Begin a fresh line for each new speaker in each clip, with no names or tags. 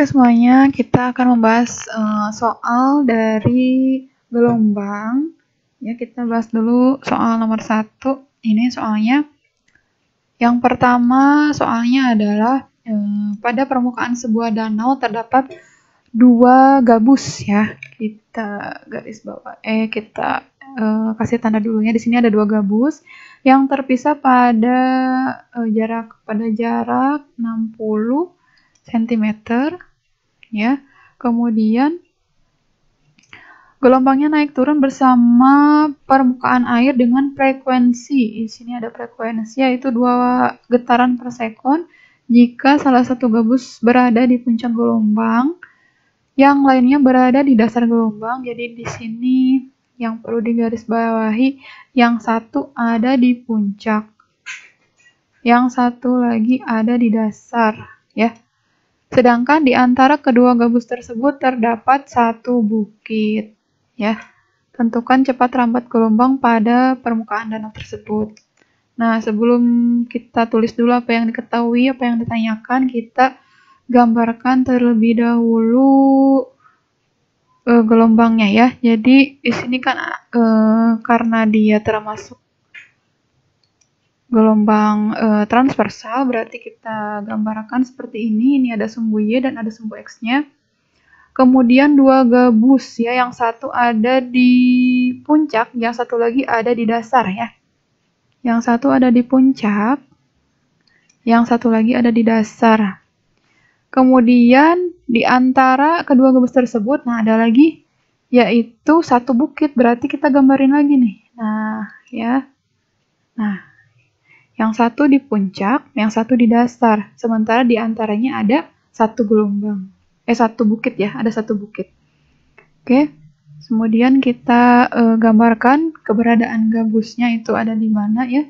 Oke semuanya, kita akan membahas soal dari gelombang. Ya, kita bahas dulu soal nomor 1. Ini soalnya. Yang pertama soalnya adalah pada permukaan sebuah danau terdapat 2 gabus ya. Kita garis bawah, kita kasih tanda dulu ya. Di sini ada 2 gabus yang terpisah pada jarak 60 cm ya. Kemudian gelombangnya naik turun bersama permukaan air dengan frekuensi. Di sini ada frekuensi yaitu 2 getaran per sekon. Jika salah satu gabus berada di puncak gelombang, yang lainnya berada di dasar gelombang. Jadi di sini yang perlu digarisbawahi, yang satu ada di puncak, yang satu lagi ada di dasar ya. Sedangkan di antara kedua gabus tersebut terdapat satu bukit. Ya, tentukan cepat rambat gelombang pada permukaan danau tersebut. Nah, sebelum kita tulis dulu apa yang diketahui, apa yang ditanyakan, kita gambarkan terlebih dahulu gelombangnya ya. Jadi di sini kan karena dia termasuk gelombang transversal, berarti kita gambarkan seperti ini. Ini ada sumbu Y dan ada sumbu X-nya. Kemudian 2 gabus ya, yang satu ada di puncak, yang satu lagi ada di dasar ya. Yang satu ada di puncak, yang satu lagi ada di dasar. Kemudian di antara kedua gabus tersebut, nah ada lagi yaitu satu bukit, berarti kita gambarin lagi nih. Nah, ya. Nah, yang satu di puncak, yang satu di dasar. Sementara di antaranya ada satu gelombang. Satu bukit ya, ada satu bukit. Oke. Kemudian kita gambarkan keberadaan gabusnya itu ada di mana ya.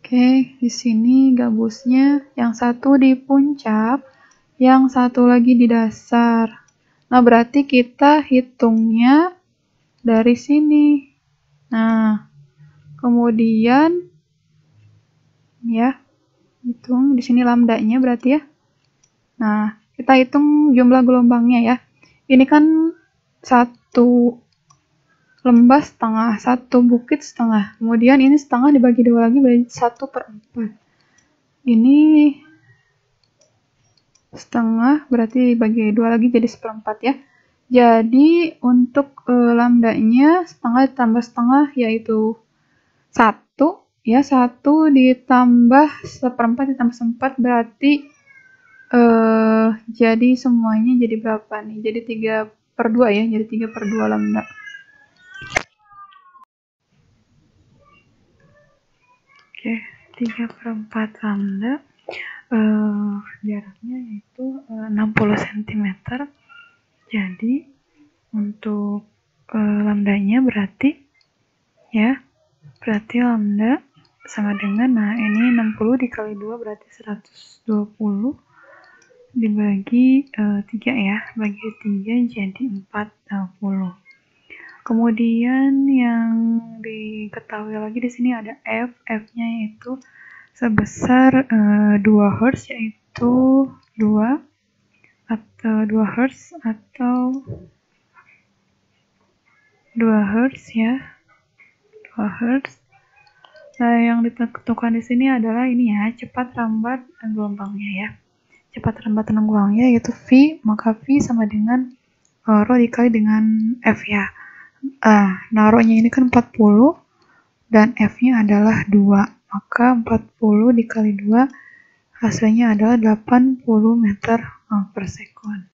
Oke, di sini gabusnya yang satu di puncak, yang satu lagi di dasar. Nah, berarti kita hitungnya dari sini. Nah, kemudian ya, hitung di sini lambdanya berarti ya. Nah, kita hitung jumlah gelombangnya ya. Ini kan 1 lembah setengah, 1 bukit setengah. Kemudian ini setengah dibagi 2 lagi berarti 1/4. Ini setengah berarti dibagi 2 lagi jadi 1/4 ya. Jadi untuk lambdanya setengah ditambah setengah yaitu 1 ya, 1 ditambah 1/4 ditambah 1/4 berarti jadi semuanya jadi berapa nih? Jadi 3/2 ya, jadi 3/2 lambda. Oke, 3/4 lambda. Jaraknya yaitu 60 cm. Jadi untuk lambdanya berarti ya, berarti lambda sama dengan, nah ini 60 dikali 2 berarti 120 dibagi 3 ya, bagi 3 jadi 40. Kemudian yang diketahui lagi di sini ada F-nya yaitu sebesar 2 Hz yaitu 2 Hz atau 2 Hz ya. 2 Hz. Nah, yang ditentukan di sini adalah ini ya, cepat rambat gelombangnya ya. Cepat rambatan gelombangnya yaitu V, maka V sama dengan rho dikali dengan F ya. Nah, rho-nya ini kan 40 dan F-nya adalah 2, maka 40 dikali 2 hasilnya adalah 80 meter per sekon.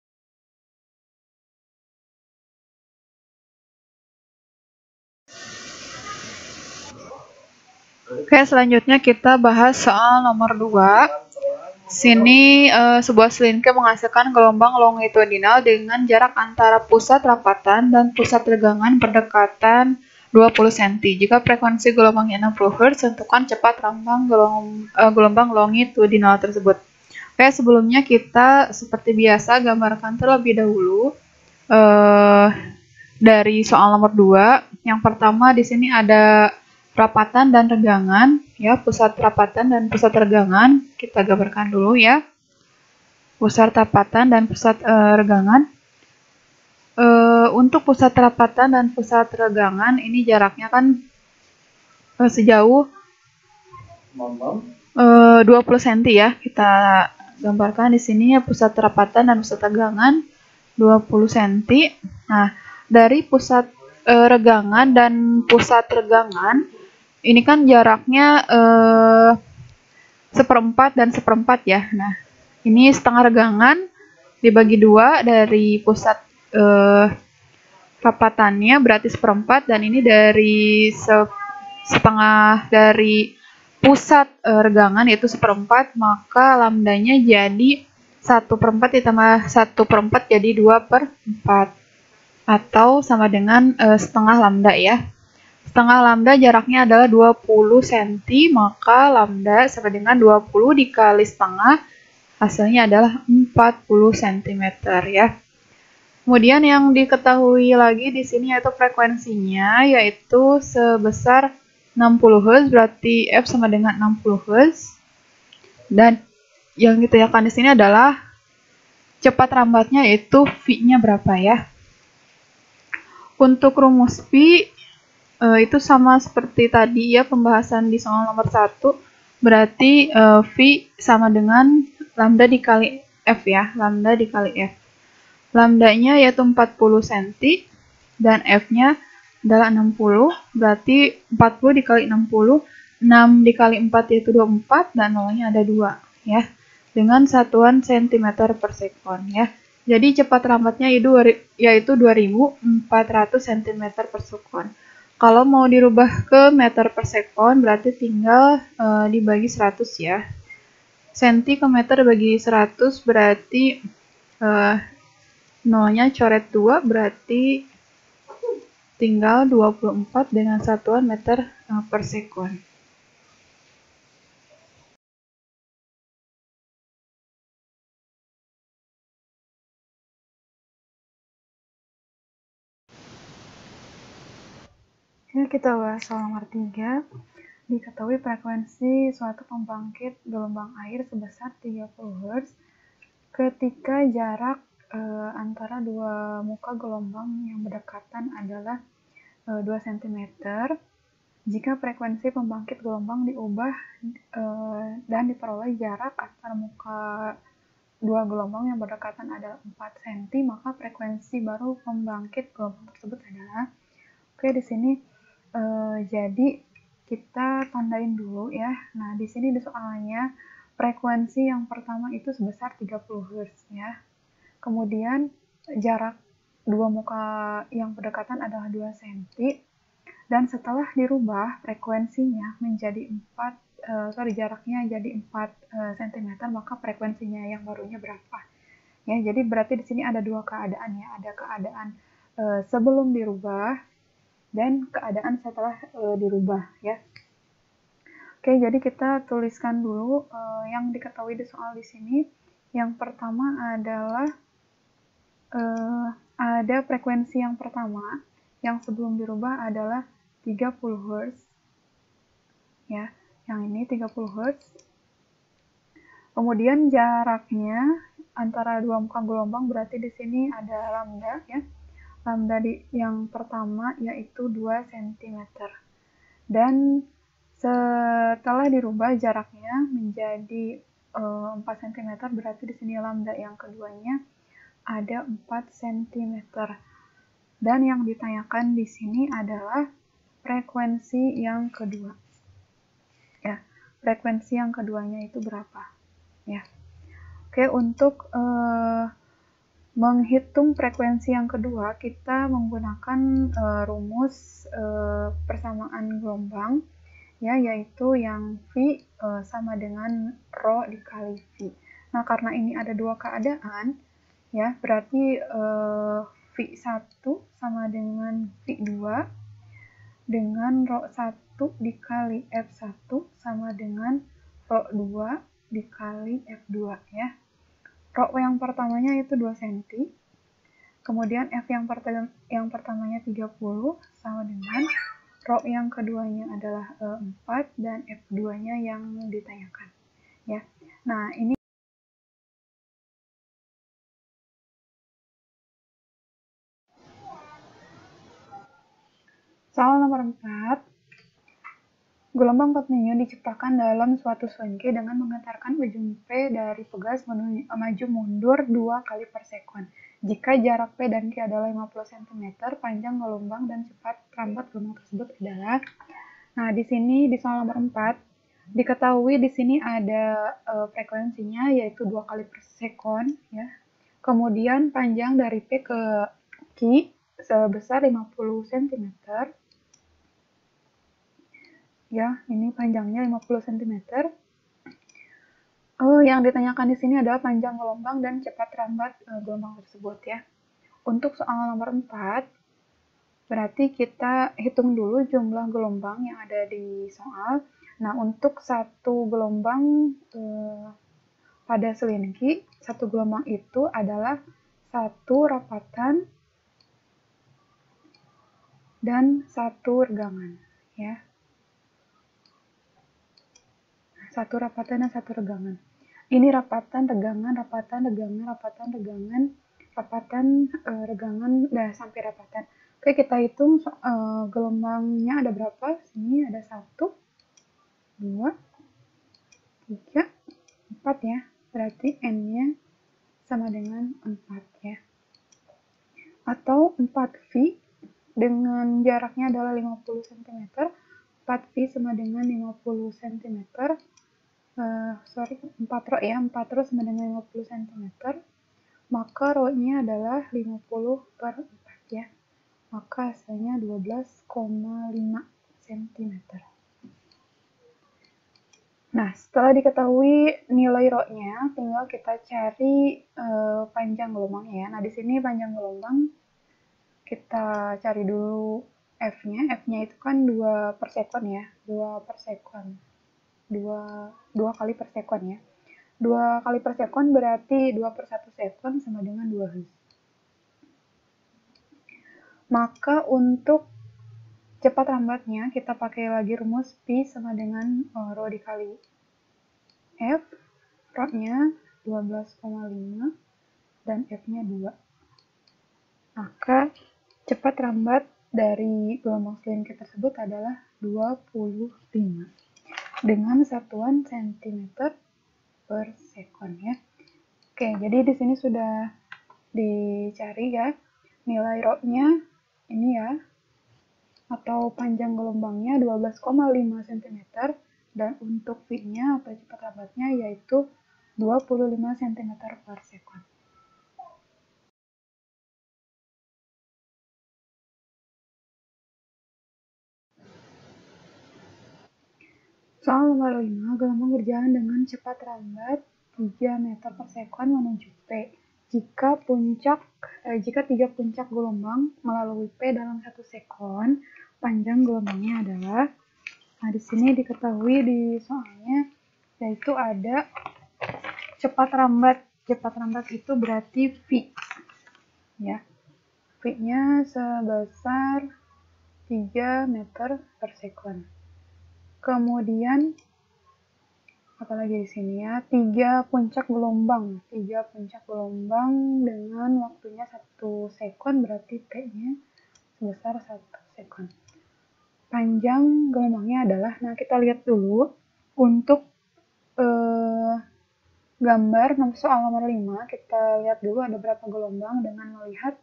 Oke, selanjutnya kita bahas soal nomor 2. Sini sebuah selingkir menghasilkan gelombang longitudinal dengan jarak antara pusat rapatan dan pusat tegangan berdekatan 20 cm. Jika frekuensi gelombangnya 60 Hz, tentukan cepat gelombang longitudinal tersebut. Oke, sebelumnya kita seperti biasa gambarkan terlebih dahulu dari soal nomor 2. Yang pertama di sini ada rapatan dan tegangan ya, pusat rapatan dan pusat tegangan kita gambarkan dulu ya. pusat rapatan dan pusat regangan. Untuk pusat rapatan dan pusat regangan ini jaraknya kan sejauh 20 cm ya. Kita gambarkan di sini ya, pusat rapatan dan pusat regangan 20 cm. Nah, dari pusat regangan dan pusat regangan ini kan jaraknya 1/4 dan 1/4 ya. Nah, ini setengah regangan dibagi 2 dari pusat rapatannya berarti 1/4, dan ini dari setengah dari pusat regangan yaitu 1/4, maka lambdanya jadi 1/4 ditambah 1/4 jadi 2/4 atau sama dengan setengah lambda ya. Setengah lambda jaraknya adalah 20 cm, maka lambda sama dengan 20 dikali setengah, hasilnya adalah 40 cm ya. Kemudian yang diketahui lagi di sini yaitu frekuensinya, yaitu sebesar 60 Hz, berarti F sama dengan 60 Hz. Dan yang ditanyakan di sini adalah cepat rambatnya, yaitu V-nya berapa ya. Untuk rumus V itu sama seperti tadi ya, pembahasan di soal nomor 1, berarti V sama dengan lambda dikali F ya, lambda dikali F. Lambdanya yaitu 40 cm dan F-nya adalah 60, berarti 40 dikali 60, 6 dikali 4 yaitu 24, dan nolnya ada 2 ya, dengan satuan cm per sekon ya. Jadi cepat rambatnya yaitu 2400 cm per sekon. Kalau mau dirubah ke meter per sekon berarti tinggal dibagi 100 ya. Senti ke meter bagi 100 berarti nolnya coret 2, berarti tinggal 24 dengan satuan meter per sekon. Oke, kita bahas soal nomor 3. Diketahui frekuensi suatu pembangkit gelombang air sebesar 30 Hz ketika jarak antara dua muka gelombang yang berdekatan adalah 2 cm. Jika frekuensi pembangkit gelombang diubah dan diperoleh jarak antara muka dua gelombang yang berdekatan adalah 4 cm, maka frekuensi baru pembangkit gelombang tersebut adalah. Oke, di sini jadi kita tandain dulu ya. Nah, di sini di soalnya frekuensi yang pertama itu sebesar 30 Hz ya. Kemudian jarak dua muka yang berdekatan adalah 2 cm, dan setelah dirubah frekuensinya menjadi jaraknya jadi 4 cm, maka frekuensinya yang barunya berapa ya. Jadi berarti di sini ada dua keadaan ya, ada keadaan sebelum dirubah dan keadaan setelah dirubah ya. Oke, jadi kita tuliskan dulu yang diketahui di soal di sini. Yang pertama adalah ada frekuensi yang pertama yang sebelum dirubah adalah 30 Hz ya, yang ini 30 Hz. Kemudian jaraknya antara dua muka gelombang berarti di sini ada lambda ya. Lambda yang pertama yaitu 2 cm. Dan setelah dirubah jaraknya menjadi 4 cm, berarti di sini lambda yang keduanya ada 4 cm. Dan yang ditanyakan di sini adalah frekuensi yang kedua. Ya, frekuensi yang keduanya itu berapa? Ya. Oke, untuk menghitung frekuensi yang kedua, kita menggunakan rumus persamaan gelombang ya, yaitu yang V sama dengan Rho dikali V. Nah, karena ini ada dua keadaan ya, berarti V1 sama dengan V2 dengan Rho 1 dikali F1 sama dengan Rho 2 dikali F2 ya. Rho yang pertamanya itu 2 cm, kemudian F yang pertamanya 30 sama dengan Rho yang keduanya adalah 4 dan F2 nya yang ditanyakan ya. Nah, ini Soal nomor 4. Gelombang kontinu diciptakan dalam suatu sengke dengan menggetarkan ujung P dari pegas maju mundur 2 kali per sekon. Jika jarak P dan Q adalah 50 cm, panjang gelombang dan cepat rambat gelombang tersebut adalah. Nah, di sini di soal nomor 4 diketahui di sini ada frekuensinya yaitu 2 kali per sekon ya. Kemudian panjang dari P ke Q sebesar 50 cm. Ya, ini panjangnya 50 cm. Yang ditanyakan di sini adalah panjang gelombang dan cepat rambat gelombang tersebut ya. Untuk soal nomor 4, berarti kita hitung dulu jumlah gelombang yang ada di soal. Nah, untuk satu gelombang pada selinki, satu gelombang itu adalah satu rapatan dan satu regangan ya. Satu rapatan dan satu regangan. Ini rapatan, regangan, rapatan, regangan, rapatan, regangan, rapatan, regangan, udah sampai rapatan. Oke, kita hitung gelombangnya ada berapa? Sini ada 1, 2, 3, 4 ya. Berarti N-nya sama dengan 4 ya. Atau 4V dengan jaraknya adalah 50 cm. 4V sama dengan 50 cm. 4 rho ya, 4 rho sama dengan 50 cm, maka rho-nya adalah 50 per 4 ya, maka hasilnya 12,5 cm. Nah, setelah diketahui nilai rho-nya, tinggal kita cari panjang gelombangnya ya. Nah, di sini panjang gelombang kita cari dulu F-nya. F-nya itu kan 2 per sekon ya, 2 per sekon. 2 kali per sekon ya. 2 kali per sekon berarti 2 per 1 sekon sama dengan 2 Hz. Maka untuk cepat rambatnya kita pakai lagi rumus P sama dengan rho dikali F. Rho-nya 12,5 dan F-nya 2. Maka cepat rambat dari gelombang selinki tersebut adalah 25 dengan satuan cm per sekon ya. Oke, jadi di sini sudah dicari ya nilai rho-nya ini ya, atau panjang gelombangnya 12,5 cm dan untuk V-nya atau cepat rambatnya yaitu 25 cm per sekon. Soal nomor 5, gelombang berjalan dengan cepat rambat 3 meter per sekon menuju P. Jika 3 puncak gelombang melalui P dalam 1 sekon, panjang gelombangnya adalah. Nah, di sini diketahui di soalnya yaitu ada cepat rambat. Cepat rambat itu berarti V. Ya. V-nya sebesar 3 meter per sekon. Kemudian apalagi di sini ya, 3 puncak gelombang. 3 puncak gelombang dengan waktunya 1 sekon berarti T-nya sebesar 1 sekon. Panjang gelombangnya adalah, nah kita lihat dulu untuk gambar soal nomor 5, kita lihat dulu ada berapa gelombang dengan melihat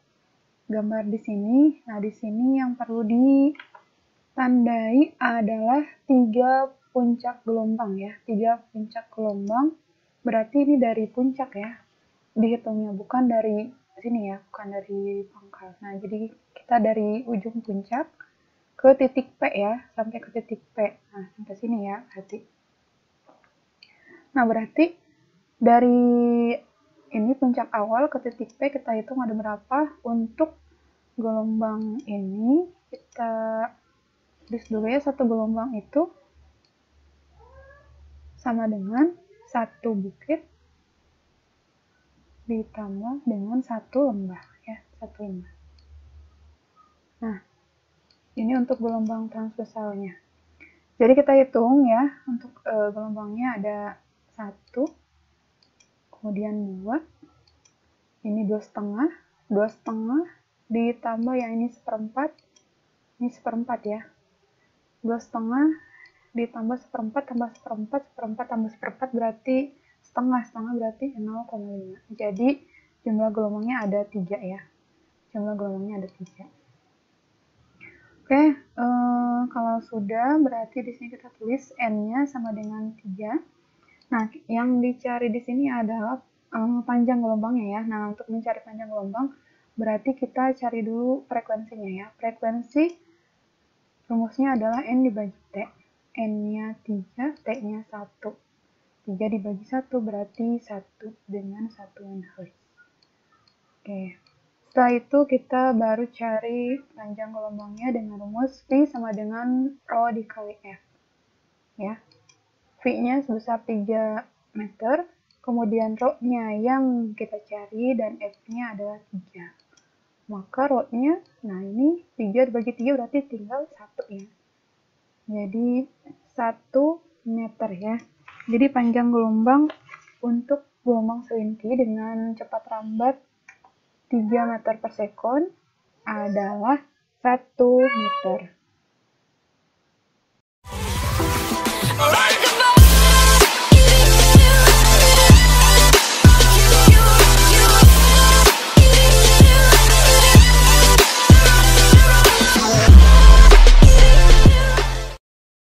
gambar di sini. Nah, di sini yang perlu ditandai adalah 3 puncak gelombang ya. 3 puncak gelombang berarti ini dari puncak ya. Dihitungnya bukan dari sini ya, bukan dari pangkal. Nah, jadi kita dari ujung puncak ke titik P ya, sampai ke titik P. Nah, sampai sini ya, berarti. Nah, berarti dari ini puncak awal ke titik P kita hitung ada berapa. Untuk gelombang ini kita tulis dulu ya, satu gelombang itu sama dengan satu bukit ditambah dengan satu lembah ya, satu lembah. Nah, ini untuk gelombang transversalnya. Jadi kita hitung ya, untuk gelombangnya ada 1, kemudian 2, ini 2,5 ditambah yang ini 1/4, Ini 1/4 ya. 2,5 ditambah 1/4 tambah 1/4, 1/4 tambah 1/4 berarti setengah berarti 0,5. Jadi jumlah gelombangnya ada 3 ya. Jumlah gelombangnya ada 3. Oke, kalau sudah berarti di sini kita tulis N-nya sama dengan 3. Nah, yang dicari di sini adalah panjang gelombangnya ya. Nah, untuk mencari panjang gelombang berarti kita cari dulu frekuensinya ya. Frekuensi rumusnya adalah N dibagi T. N-nya 3, T-nya 1. 3 dibagi 1 berarti 1 dengan satuan Hertz. Oke. Setelah itu kita baru cari panjang gelombangnya dengan rumus V sama dengan Rho dikali F. Ya. V-nya sebesar 3 meter, kemudian Rho-nya yang kita cari dan F-nya adalah 3. Maka Rho-nya, nah ini 3 dibagi 3 berarti tinggal 1 ya. Jadi 1 meter ya. Jadi panjang gelombang untuk gelombang selinti dengan cepat rambat 3 meter per sekon adalah 1 meter.